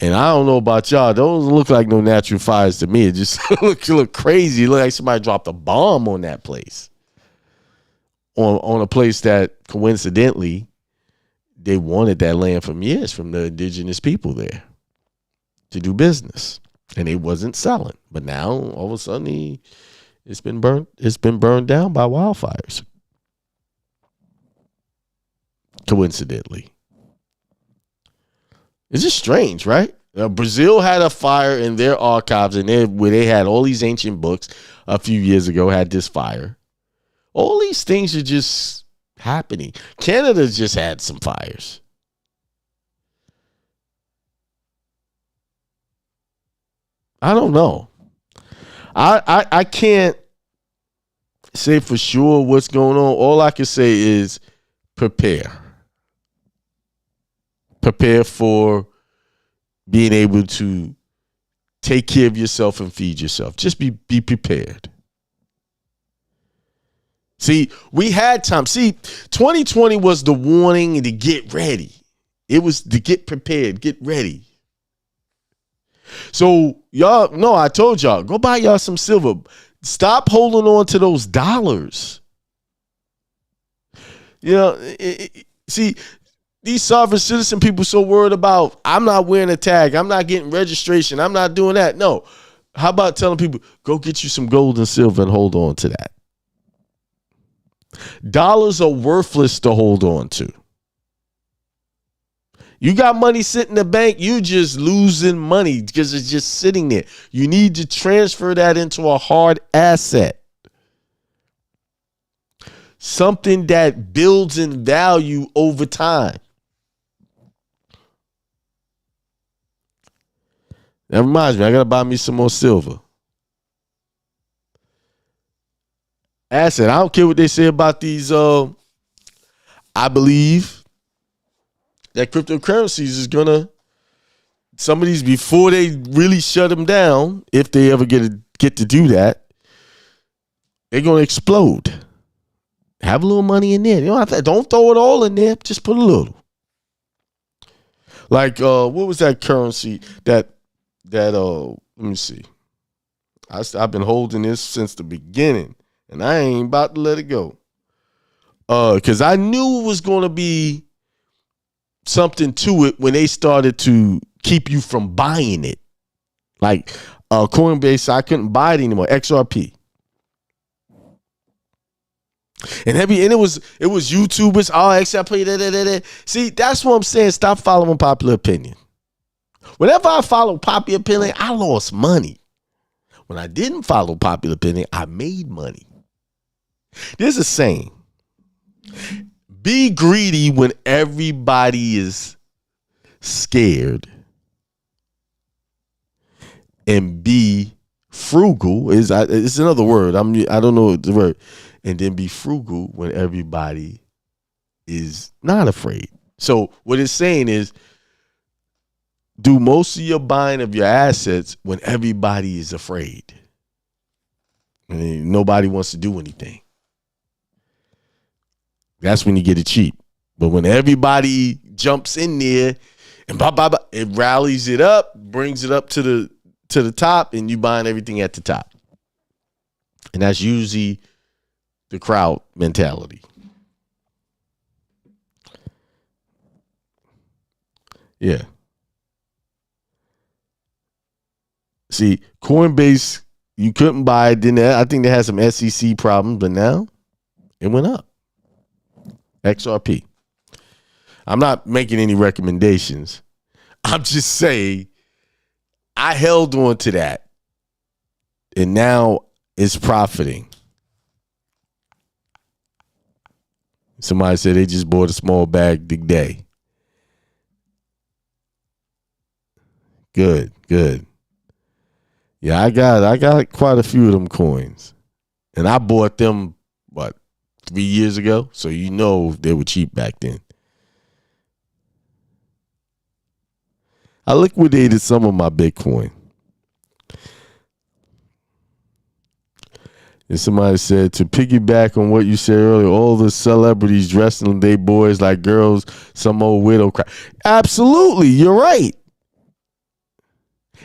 And I don't know about y'all. Those look like no natural fires to me. It just look crazy. It look like somebody dropped a bomb on that place. On a place that coincidentally, they wanted that land from years from the indigenous people there to do business, and they wasn't selling. But now all of a sudden it's been burned down by wildfires. Coincidentally. It's just strange, right? Brazil had a fire in their archives, and where they had all these ancient books a few years ago had this fire. All these things are just happening. Canada just had some fires. I don't know. I can't say for sure what's going on. All I can say is prepare. Prepare for being able to take care of yourself and feed yourself. Just be prepared. See, we had time. See, 2020 was the warning to get ready. It was to get prepared, get ready. So y'all, no, I told y'all, go buy y'all some silver. Stop holding on to those dollars. You know, see, these sovereign citizen people so worried about, I'm not wearing a tag, I'm not getting registration, I'm not doing that. No. How about telling people, go get you some gold and silver and hold on to that? Dollars are worthless to hold on to. You got money sitting in the bank, you just losing money because it's just sitting there. You need to transfer that into a hard asset. Something that builds in value over time. That reminds me, I got to buy me some more silver. Asset, I don't care what they say about these. I believe that cryptocurrencies is gonna, some of these, before they really shut them down, if they ever get to do that, they're gonna explode. Have a little money in there. You don't have to, don't throw it all in there. Just put a little. Like what was that currency that let me see. I've been holding this since the beginning, and I ain't about to let it go. Because I knew it was gonna be something to it when they started to keep you from buying it. Like Coinbase, I couldn't buy it anymore. XRP. And it was YouTubers, XRP. See, that's what I'm saying. Stop following popular opinion. Whenever I follow popular opinion, I lost money. When I didn't follow popular opinion, I made money. There's a saying. Be greedy when everybody is scared. And be frugal it's another word. I don't know the word. And then be frugal when everybody is not afraid. So what it's saying is, do most of your buying of your assets when everybody is afraid. And nobody wants to do anything. That's when you get it cheap. But when everybody jumps in there and it rallies it up, brings it up to the top, and you buying everything at the top. And that's usually the crowd mentality. Yeah. See, Coinbase, you couldn't buy it. I think they had some SEC problems, but now it went up. XRP. I'm not making any recommendations. I'm just saying I held on to that, and now it's profiting. Somebody said they just bought a small bag today. Good. Yeah, I got quite a few of them coins. And I bought them, 3 years ago? So you know they were cheap back then. I liquidated some of my Bitcoin. And somebody said, to piggyback on what you said earlier, all the celebrities dressing their boys like girls, some old widow crap. Absolutely, you're right.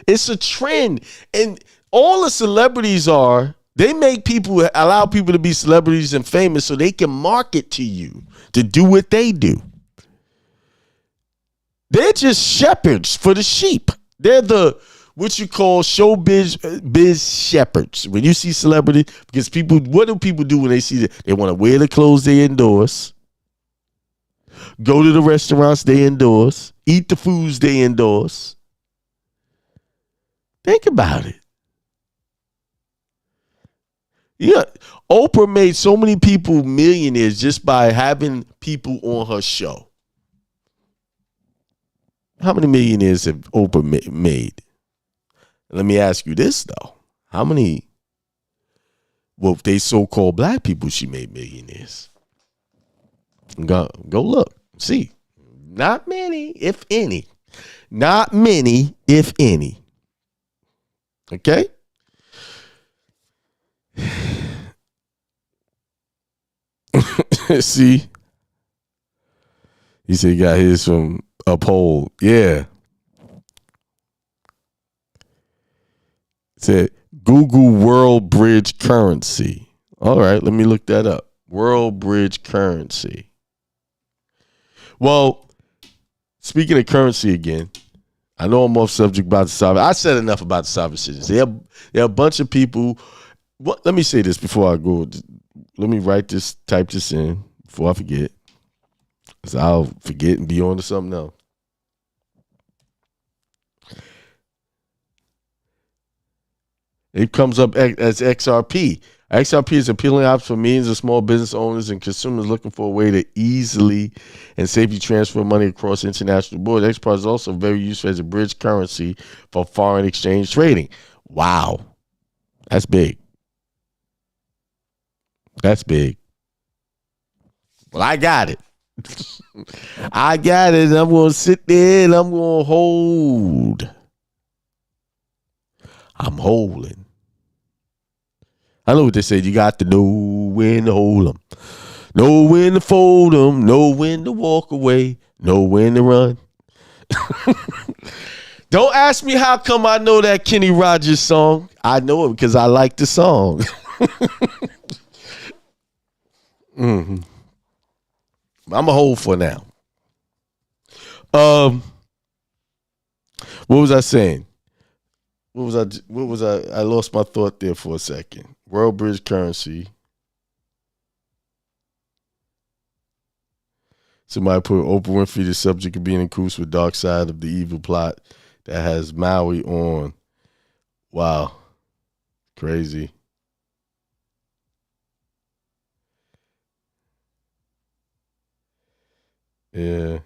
It's a trend. And all the celebrities they allow people to be celebrities and famous so they can market to you to do what they do. They're just shepherds for the sheep. They're the what you call biz shepherds. When you see celebrity, because what do people do when they see that? They want to wear the clothes they endorse, go to the restaurants they endorse, eat the foods they endorse. Think about it. Yeah, Oprah made so many people millionaires just by having people on her show. How many millionaires have Oprah made? Let me ask you this, though. How many, if they so-called black people, she made millionaires? Go look. See. Not many, if any. Not many, if any. Okay? See? He said he got his from Uphold. Yeah. Said Google World Bridge currency. All right, let me look that up. World Bridge currency. Well, speaking of currency again, I know I'm off subject about the sovereign. I said enough about the sovereign citizens. There are a bunch of people. Let me say this before I go. Let me type this in before I forget. Because I'll forget and be on to something else. It comes up as XRP. XRP is an appealing option for millions of small business owners and consumers looking for a way to easily and safely transfer money across international borders. XRP is also very useful as a bridge currency for foreign exchange trading. Wow. That's big. That's big. Well, I got it. I got it. I'm going to sit there and I'm going to hold. I'm holding. I know what they said. You got to know when to hold them. Know when to fold them. Know when to walk away. Know when to run. Don't ask me how come I know that Kenny Rogers song. I know it because I like the song. Mm-hmm. I'm a hold for now. What was I saying? What was I? I lost my thought there for a second. World Bridge currency. Somebody put Oprah Winfrey the subject of being in cahoots with dark side of the evil plot that has Maui on. Wow. Crazy. Yeah.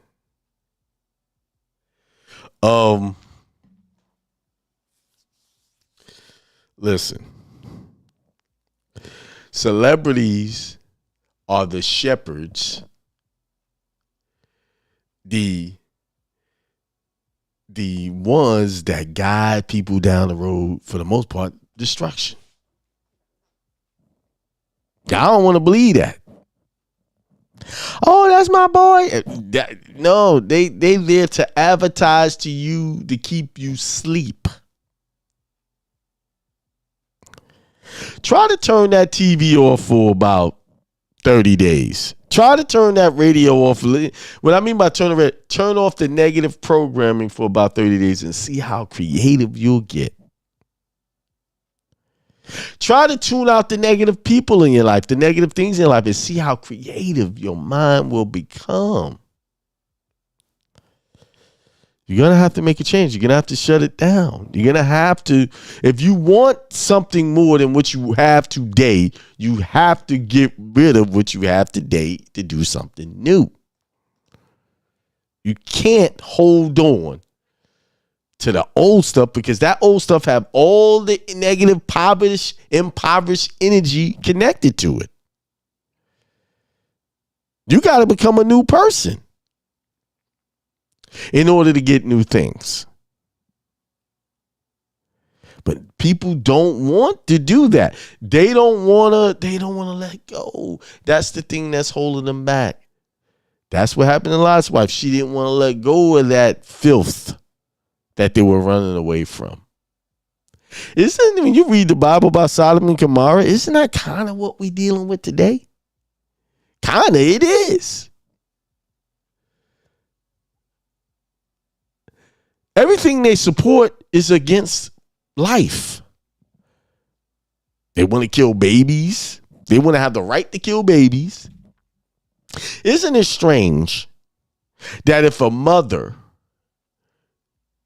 Listen. Celebrities are the shepherds, the ones that guide people down the road, for the most part, destruction. I don't want to believe that. Oh, that's my boy. No, they there to advertise to you to keep you asleep. Try to turn that TV off for about 30 days. Try to turn that radio off. What I mean by turn off the negative programming for about 30 days and see how creative you'll get. Try to tune out the negative people in your life, the negative things in your life, and see how creative your mind will become. You're going to have to make a change. You're going to have to shut it down. You're going to have to, if you want something more than what you have today, you have to get rid of what you have today to do something new. You can't hold on to the old stuff because that old stuff have all the negative, impoverished energy connected to it. You got to become a new person in order to get new things. But people don't want to do that. They don't want to let go. That's the thing that's holding them back. That's what happened to Lot's wife. She didn't want to let go of that filth that they were running away from. When you read the Bible about Sodom and Gomorrah, isn't that kind of what we're dealing with today? Kind of, it is. Everything they support is against life. They want to kill babies. They want to have the right to kill babies. Isn't it strange that if a mother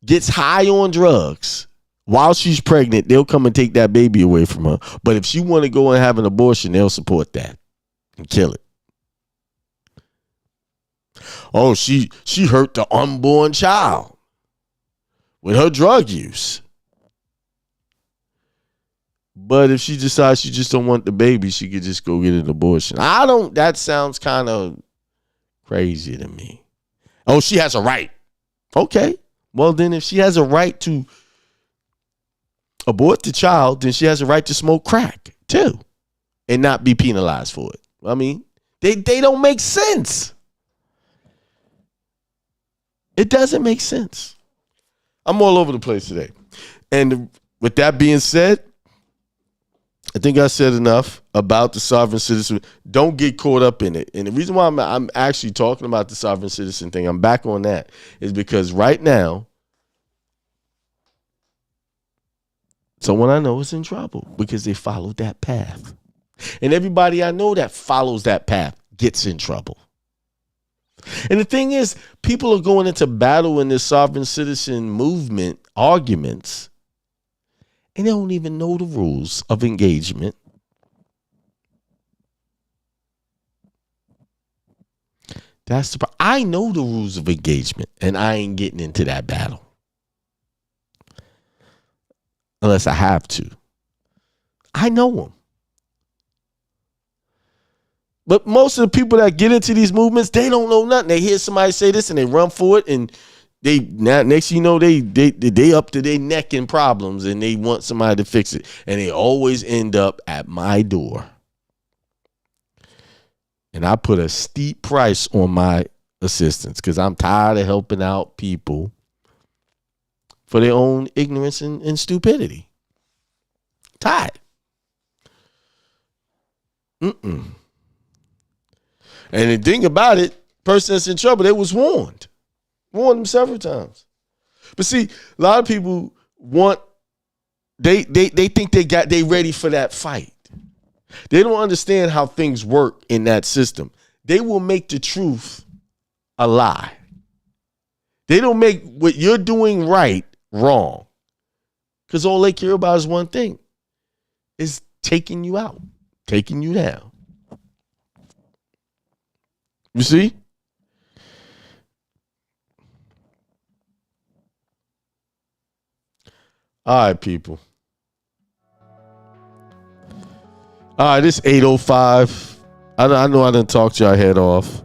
gets high on drugs while she's pregnant, they'll come and take that baby away from her. But if she want to go and have an abortion, they'll support that and kill it. Oh, she hurt the unborn child with her drug use. But if she decides she just don't want the baby, she could just go get an abortion. That sounds kind of crazy to me. Oh, she has a right. Okay. Well, then if she has a right to abort the child, then she has a right to smoke crack too and not be penalized for it. I mean, they don't make sense. It doesn't make sense. I'm all over the place today. And with that being said, I think I said enough about the sovereign citizen. Don't get caught up in it. And the reason why I'm actually talking about the sovereign citizen thing, I'm back on that, is because right now, someone I know is in trouble because they followed that path. And everybody I know that follows that path gets in trouble. And the thing is, people are going into battle in this sovereign citizen movement arguments, and they don't even know the rules of engagement. That's the problem. I know the rules of engagement, and I ain't getting into that battle unless I have to. I know them. But most of the people that get into these movements, they don't know nothing. They hear somebody say this and they run for it, and they now next thing you know, they up to their neck in problems, and they want somebody to fix it, and they always end up at my door. And I put a steep price on my assistance because I'm tired of helping out people for their own ignorance and stupidity. Tired. And the thing about it, person that's in trouble, they was warned them several times. But see, a lot of people they think they ready for that fight. They don't understand how things work in that system. They will make the truth a lie. They don't make what you're doing right wrong. Because all they care about is one thing. Is taking you out. Taking you down. You see? All right, people. All right, it's 8:05. I know I didn't talk to y'all head off.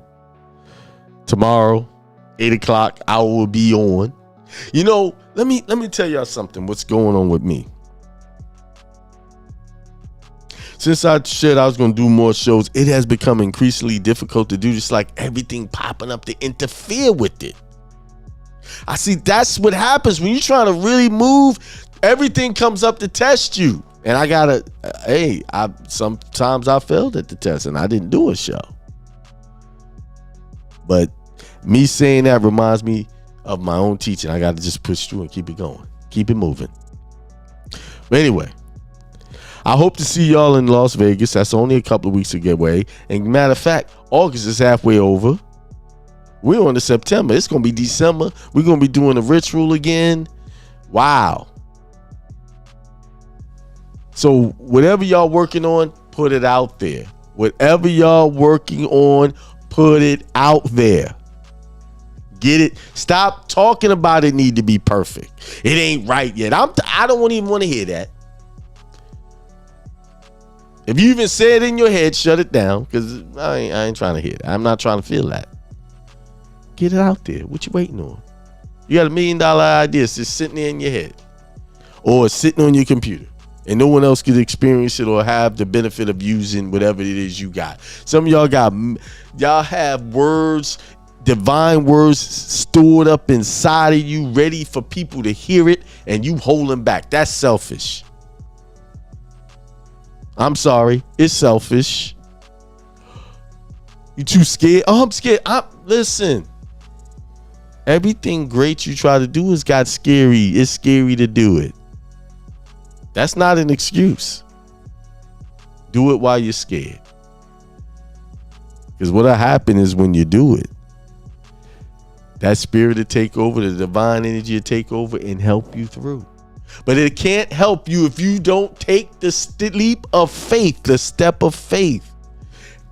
Tomorrow, 8 o'clock, I will be on. You know, let me tell y'all something. What's going on with me? Since I said I was going to do more shows, it has become increasingly difficult to do, just like everything popping up to interfere with it. I see that's what happens when you're trying to really move. Everything comes up to test you. And I gotta, sometimes I failed at the test and I didn't do a show. But me saying that reminds me of my own teaching. I gotta just push through and keep it going. Keep it moving. But anyway, I hope to see y'all in Las Vegas. That's only a couple of weeks away. And matter of fact, August is halfway over. We're on to September. It's gonna be December. We're gonna be doing the ritual again. Wow. So whatever y'all working on, put it out there. Whatever y'all working on, put it out there. Get it. Stop talking about it need to be perfect. It ain't right yet. I don't even want to hear that. If you even say it in your head, shut it down, because I ain't trying to hear that. I'm not trying to feel that. Get it out there. What you waiting on? You got $1 million ideas just sitting there in your head or sitting on your computer. And no one else could experience it or have the benefit of using whatever it is you got. Some of y'all have words, divine words stored up inside of you, ready for people to hear it, and you hold them back. That's selfish. I'm sorry. It's selfish. You too scared? Oh, I'm scared. Listen. Everything great you try to do has got scary. It's scary to do it. That's not an excuse. Do it while you're scared. Because what'll happen is when you do it, that spirit will take over, the divine energy will take over and help you through. But it can't help you if you don't take the leap of faith, the step of faith.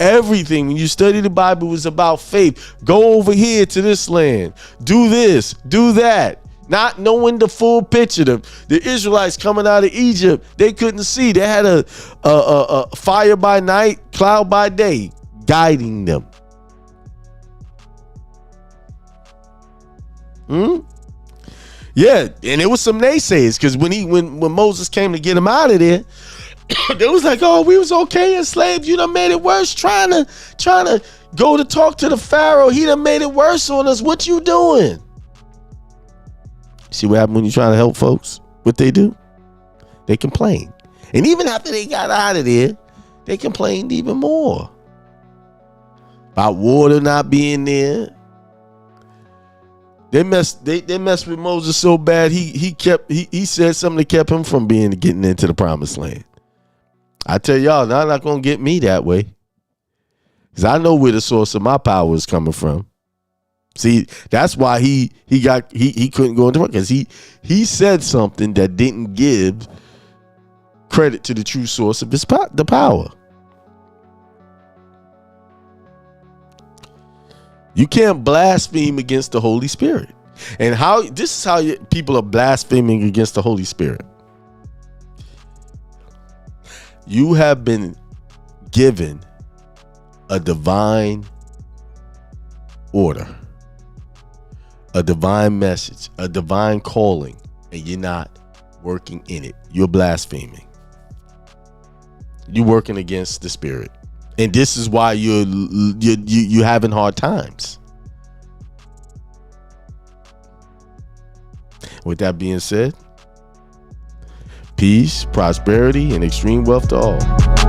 Everything, when you study the Bible, is about faith. Go over here to this land. Do this, do that. Not knowing the full picture. The Israelites coming out of Egypt, they couldn't see. They had a fire by night, cloud by day, guiding them. Yeah, and it was some naysayers, because when Moses came to get him out of there, they was like, "Oh, we was okay enslaved. You done made it worse. Trying to go to talk to the Pharaoh. He done made it worse on us. What you doing?" See what happened when you're trying to help folks? What they do? They complain. And even after they got out of there, they complained even more about water not being there. They messed with Moses so bad he said something that kept him from getting into the promised land. I tell y'all, they're not gonna get me that way. Because I know where the source of my power is coming from. See, that's why he couldn't go into work, because he said something that didn't give credit to the true source of the power. You can't blaspheme against the Holy Spirit. And this is how people are blaspheming against the Holy Spirit. You have been given a divine order, a divine message, a divine calling, and you're not working in it, you're blaspheming. You're working against the spirit. And this is why you're having hard times. With that being said, peace, prosperity, and extreme wealth to all.